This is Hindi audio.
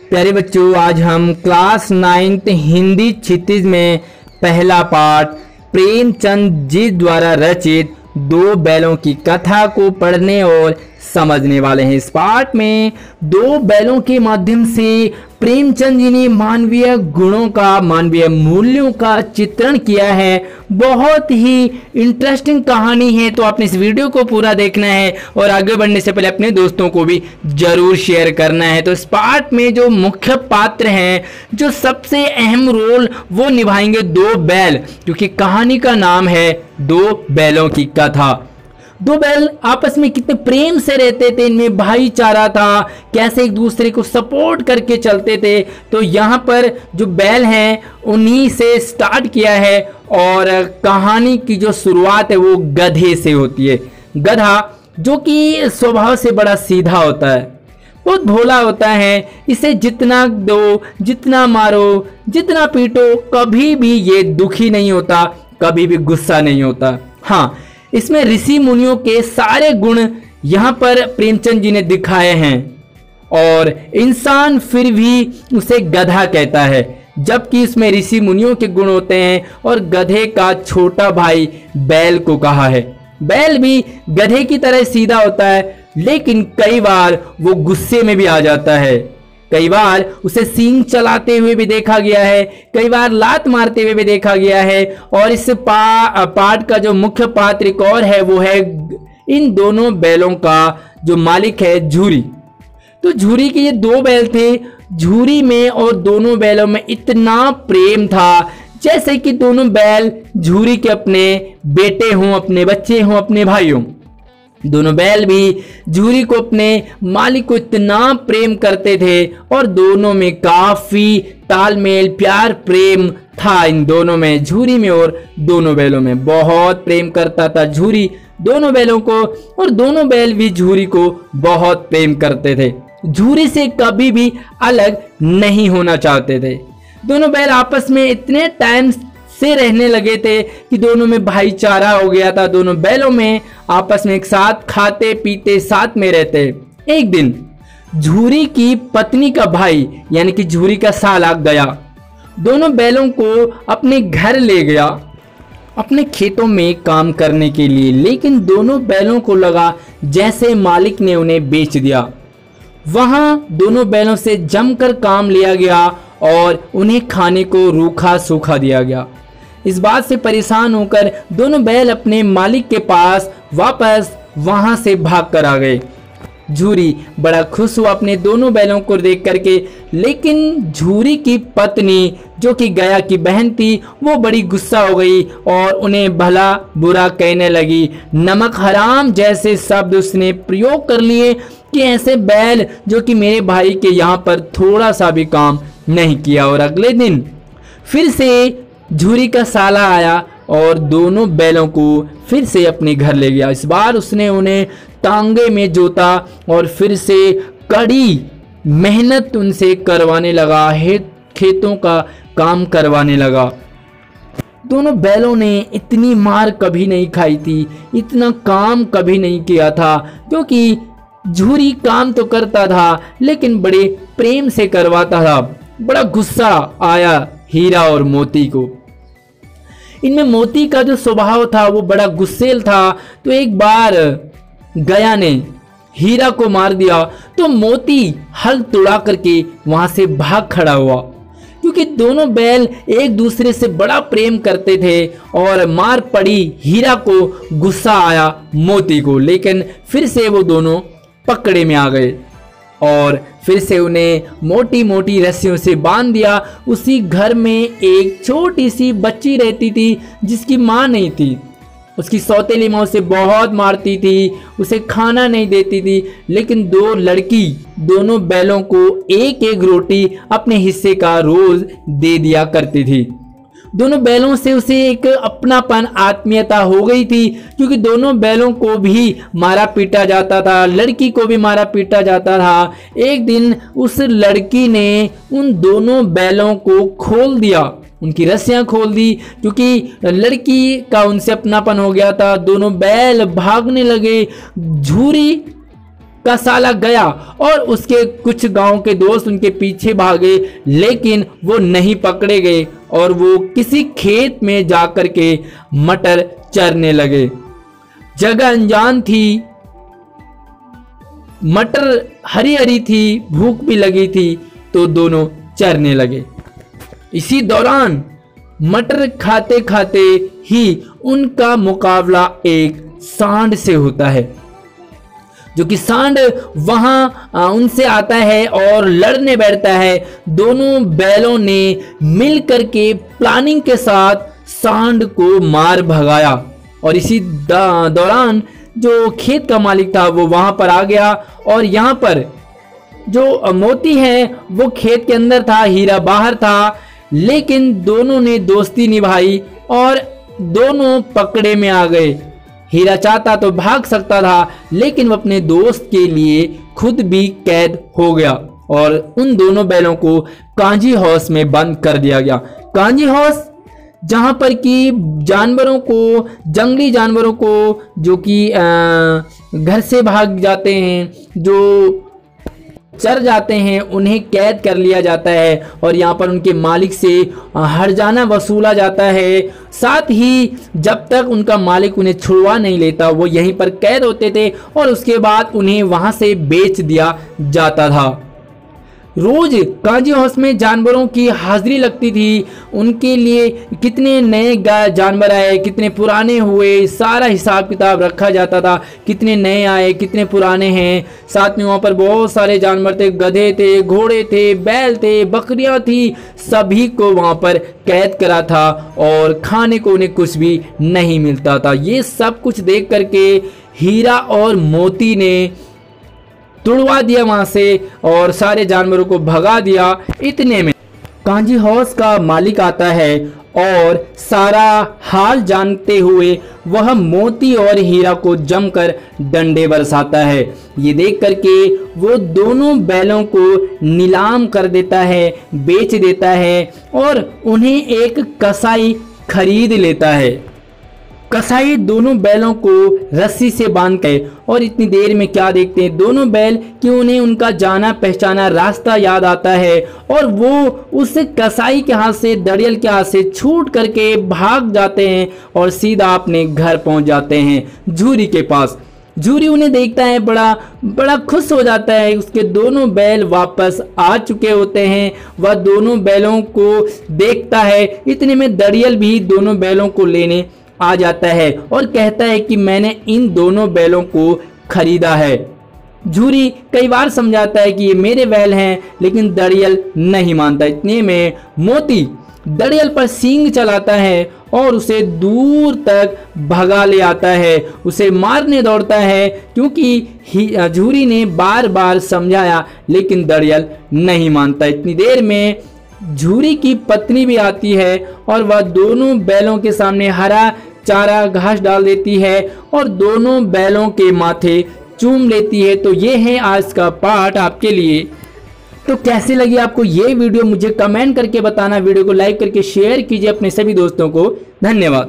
प्यारे बच्चों, आज हम क्लास 9th हिंदी क्षितिज में पहला पाठ प्रेमचंद जी द्वारा रचित दो बैलों की कथा को पढ़ने और समझने वाले हैं। इस पाठ में दो बैलों के माध्यम से प्रेमचंद जी ने मानवीय गुणों का, मानवीय मूल्यों का चित्रण किया है। बहुत ही इंटरेस्टिंग कहानी है, तो आपने इस वीडियो को पूरा देखना है और आगे बढ़ने से पहले अपने दोस्तों को भी जरूर शेयर करना है। तो इस पाठ में जो मुख्य पात्र हैं, जो सबसे अहम रोल वो निभाएंगे दो बैल, क्योंकि कहानी का नाम है दो बैलों की कथा। दो बैल आपस में कितने प्रेम से रहते थे, इनमें भाईचारा था, कैसे एक दूसरे को सपोर्ट करके चलते थे। तो यहाँ पर जो बैल हैं उन्हीं से स्टार्ट किया है और कहानी की जो शुरुआत है वो गधे से होती है। गधा जो कि स्वभाव से बड़ा सीधा होता है, बहुत भोला होता है। इसे जितना दो, जितना मारो, जितना पीटो, कभी भी ये दुखी नहीं होता, कभी भी गुस्सा नहीं होता। हाँ, इसमें ऋषि मुनियों के सारे गुण यहाँ पर प्रेमचंद जी ने दिखाए हैं और इंसान फिर भी उसे गधा कहता है, जबकि इसमें ऋषि मुनियों के गुण होते हैं और गधे का छोटा भाई बैल को कहा है। बैल भी गधे की तरह सीधा होता है, लेकिन कई बार वो गुस्से में भी आ जाता है। कई बार उसे सींग चलाते हुए भी देखा गया है, कई बार लात मारते हुए भी देखा गया है। और इस पाठ का जो मुख्य पात्र एक और है, वो है इन दोनों बैलों का जो मालिक है झूरी। तो झूरी के ये दो बैल थे। झूरी में और दोनों बैलों में इतना प्रेम था, जैसे कि दोनों बैल झूरी के अपने बेटे हों, अपने बच्चे हों, अपने भाई हों। दोनों बैल भी झूरी को, अपने मालिक को इतना प्रेम करते थे और दोनों में काफी तालमेल, प्यार, प्रेम था। इन दोनों में, झूरी में और दोनों बैलों में बहुत प्रेम करता था झूरी दोनों बैलों को, और दोनों बैल भी झूरी को बहुत प्रेम करते थे। झूरी से कभी भी अलग नहीं होना चाहते थे। दोनों बैल आपस में इतने टाइम से रहने लगे थे कि दोनों में भाईचारा हो गया था। दोनों बैलों में आपस में एक साथ खाते पीते, साथ में रहते। एक दिन झूरी की पत्नी का भाई यानी कि झूरी का साला गया, दोनों बैलों को अपने घर ले गया, अपने खेतों में काम करने के लिए। लेकिन दोनों बैलों को लगा जैसे मालिक ने उन्हें बेच दिया। वहां दोनों बैलों से जमकर काम लिया गया और उन्हें खाने को रूखा सूखा दिया गया। इस बात से परेशान होकर दोनों बैल अपने मालिक के पास वापस वहां से भाग कर आ गए। झूरी बड़ा खुश हुआ अपने दोनों बैलों को देख करके, लेकिन झूरी की पत्नी जो कि गया की बहन थी, वो बड़ी गुस्सा हो गई और उन्हें भला बुरा कहने लगी। नमक हराम जैसे शब्द उसने प्रयोग कर लिए कि ऐसे बैल जो कि मेरे भाई के यहाँ पर थोड़ा सा भी काम नहीं किया। और अगले दिन फिर से झूरी का साला आया और दोनों बैलों को फिर से अपने घर ले गया। इस बार उसने उन्हें टांगे में जोता और फिर से कड़ी मेहनत उनसे करवाने लगा, खेतों का काम करवाने लगा। दोनों बैलों ने इतनी मार कभी नहीं खाई थी, इतना काम कभी नहीं किया था, क्योंकि झूरी काम तो करता था लेकिन बड़े प्रेम से करवाता था। बड़ा गुस्सा आया हीरा और मोती को। इनमें मोती का जो स्वभाव था वो बड़ा गुस्सेल था। तो एक बार गया ने हीरा को मार दिया तो मोती हल तुड़ा करके वहां से भाग खड़ा हुआ, क्योंकि दोनों बैल एक दूसरे से बड़ा प्रेम करते थे। और मार पड़ी हीरा को, गुस्सा आया मोती को, लेकिन फिर से वो दोनों पकड़े में आ गए और फिर से उन्हें मोटी मोटी रस्सियों से बांध दिया। उसी घर में एक छोटी सी बच्ची रहती थी जिसकी माँ नहीं थी। उसकी सौतेली माँ उसे बहुत मारती थी, उसे खाना नहीं देती थी। लेकिन दो लड़की दोनों बैलों को एक एक रोटी अपने हिस्से का रोज दे दिया करती थी। दोनों बैलों से उसे एक अपनापन, आत्मीयता हो गई थी, क्योंकि दोनों बैलों को भी मारा पीटा जाता था, लड़की को भी मारा पीटा जाता था। एक दिन उस लड़की ने उन दोनों बैलों को खोल दिया, उनकी रस्सियां खोल दी, क्योंकि लड़की का उनसे अपनापन हो गया था। दोनों बैल भागने लगे। झूरी कसाला गया और उसके कुछ गांव के दोस्त उनके पीछे भागे, लेकिन वो नहीं पकड़े गए और वो किसी खेत में जाकर के मटर चरने लगे। जगह अनजान थी, मटर हरी हरी थी, भूख भी लगी थी, तो दोनों चरने लगे। इसी दौरान मटर खाते खाते ही उनका मुकाबला एक सांड से होता है, जो कि सांड वहां उनसे आता है और लड़ने बैठता है। दोनों बैलों ने मिलकर के प्लानिंग के साथ सांड को मार भगाया और इसी दौरान जो खेत का मालिक था वो वहां पर आ गया और यहाँ पर जो मोती है वो खेत के अंदर था, हीरा बाहर था, लेकिन दोनों ने दोस्ती निभाई और दोनों पकड़े में आ गए। हीरा चाहता तो भाग सकता था, लेकिन वो अपने दोस्त के लिए खुद भी कैद हो गया और उन दोनों बैलों को कांजी हाउस में बंद कर दिया गया। कांजी हाउस जहां पर कि जानवरों को, जंगली जानवरों को जो कि घर से भाग जाते हैं, जो चर जाते हैं, उन्हें कैद कर लिया जाता है और यहाँ पर उनके मालिक से हर्जाना वसूला जाता है। साथ ही जब तक उनका मालिक उन्हें छुड़वा नहीं लेता वो यहीं पर कैद होते थे और उसके बाद उन्हें वहाँ से बेच दिया जाता था। रोज कांजी हाउस में जानवरों की हाजिरी लगती थी, उनके लिए कितने नए जानवर आए, कितने पुराने हुए, सारा हिसाब किताब रखा जाता था, कितने नए आए, कितने पुराने हैं। साथ में वहाँ पर बहुत सारे जानवर थे, गधे थे, घोड़े थे, बैल थे, बकरियाँ थी, सभी को वहाँ पर कैद करा था और खाने को उन्हें कुछ भी नहीं मिलता था। ये सब कुछ देख करके हीरा और मोती ने तुड़वा दिया वहां से और सारे जानवरों को भगा दिया। इतने में कांजी हाउस का मालिक आता है और सारा हाल जानते हुए वह मोती और हीरा को जमकर डंडे बरसाता है। ये देख करके वो दोनों बैलों को नीलाम कर देता है, बेच देता है और उन्हें एक कसाई खरीद लेता है। कसाई दोनों बैलों को रस्सी से बांध के और इतनी देर में क्या देखते हैं, दोनों बैल कि उन्हें उनका जाना पहचाना रास्ता याद आता है और वो उस कसाई के हाथ से, दड़ियल के हाथ से छूट करके भाग जाते हैं और सीधा अपने घर पहुंच जाते हैं झूरी के पास। झूरी उन्हें देखता है, बड़ा खुश हो जाता है। उसके दोनों बैल वापस आ चुके होते हैं। वह दोनों बैलों को देखता है। इतने में दड़ियल भी दोनों बैलों को लेने आ जाता है और कहता है कि मैंने इन दोनों बैलों को खरीदा है। झूरी कई बार समझाता है कि ये मेरे बैल हैं, लेकिन दड़ियल नहीं मानता। इतने में मोती दड़ियल पर सींग चलाता है और उसे दूर तक भगा ले आता है, उसे मारने दौड़ता है, क्योंकि झूरी ने बार बार समझाया लेकिन दड़ियल नहीं मानता। इतनी देर में झूरी की पत्नी भी आती है और वह दोनों बैलों के सामने हरा चारा घास डाल देती है और दोनों बैलों के माथे चूम लेती है। तो ये है आज का पाठ आपके लिए। तो कैसी लगी आपको ये वीडियो मुझे कमेंट करके बताना। वीडियो को लाइक करके शेयर कीजिए अपने सभी दोस्तों को। धन्यवाद।